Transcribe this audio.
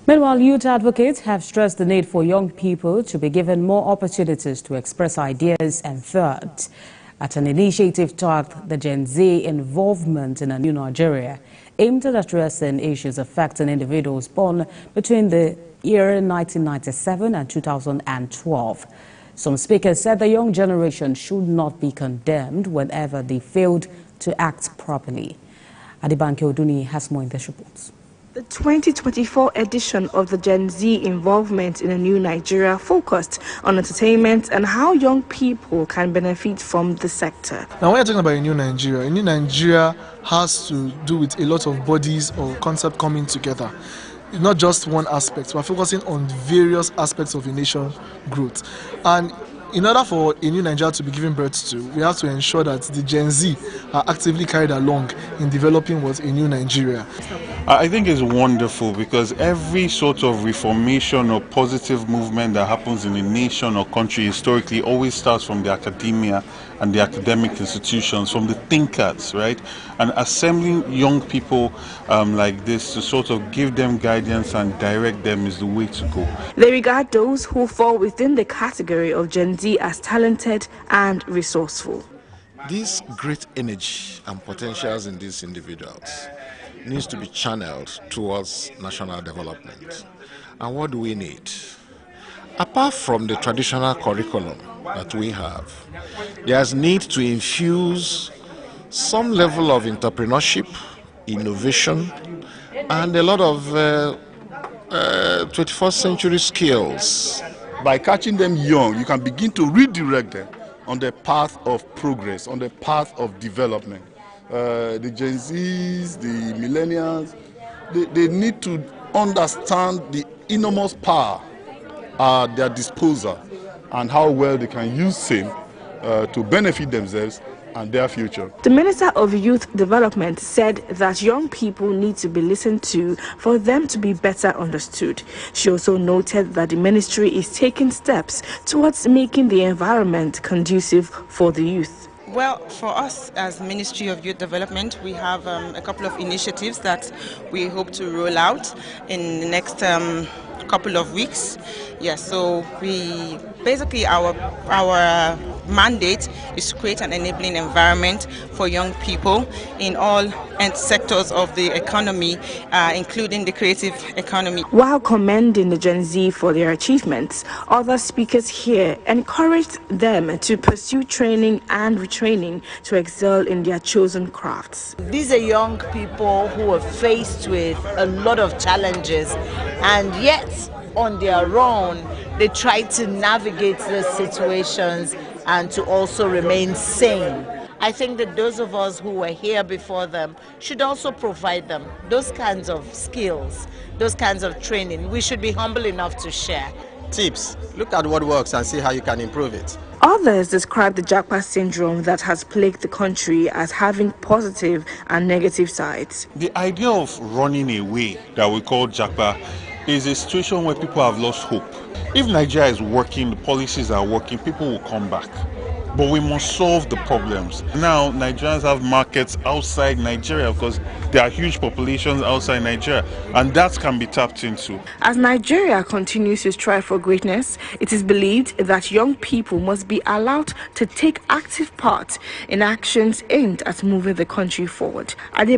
Meanwhile, youth advocates have stressed the need for young people to be given more opportunities to express ideas and thoughts at an initiative tagged the Gen Z involvement in a new Nigeria, aimed at addressing issues affecting individuals born between the year 1997 and 2012. Some speakers said the young generation should not be condemned whenever they failed to act properly. Adibanke Oduni has more in this report. The 2024 edition of the Gen Z involvement in a new Nigeria focused on entertainment and how young people can benefit from the sector. Now, when you're talking about a new Nigeria has to do with a lot of bodies or concepts coming together. It's not just one aspect. We're focusing on various aspects of a nation growth. And in order for a new Nigeria to be given birth to, we have to ensure that the Gen Z are actively carried along in developing what a new Nigeria. I think it's wonderful because every sort of reformation or positive movement that happens in a nation or country historically always starts from the academia and the academic institutions, from the thinkers, right? And assembling young people like this to sort of give them guidance and direct them is the way to go. They regard those who fall within the category of Gen Z as talented and resourceful. This great energy and potentials in these individuals needs to be channeled towards national development. And what do we need? Apart from the traditional curriculum that we have, there's need to infuse some level of entrepreneurship, innovation, and a lot of 21st century skills. By catching them young, you can begin to redirect them on the path of progress, on the path of development. The Gen Zs, the millennials, they need to understand the enormous power at their disposal and how well they can use same to benefit themselves and their future. The Minister of Youth Development said that young people need to be listened to for them to be better understood. She also noted that the ministry is taking steps towards making the environment conducive for the youth. Well, for us as Ministry of Youth Development, we have a couple of initiatives that we hope to roll out in the next couple of weeks. Yes, so we basically our mandate is to create an enabling environment for young people in all sectors of the economy, including the creative economy. While commending the Gen Z for their achievements, other speakers here encouraged them to pursue training and retraining to excel in their chosen crafts. These are young people who are faced with a lot of challenges, and yet on their own they try to navigate these situations and to also remain sane. I think that those of us who were here before them should also provide them those kinds of skills, those kinds of training. We should be humble enough to share. Tips. Look at what works and see how you can improve it. Others describe the Japa syndrome that has plagued the country as having positive and negative sides. The idea of running away that we call Japa is a situation where people have lost hope. If Nigeria is working, the policies are working, people will come back. But we must solve the problems. Now, Nigerians have markets outside Nigeria because there are huge populations outside Nigeria, and that can be tapped into. As Nigeria continues to strive for greatness, it is believed that young people must be allowed to take active part in actions aimed at moving the country forward.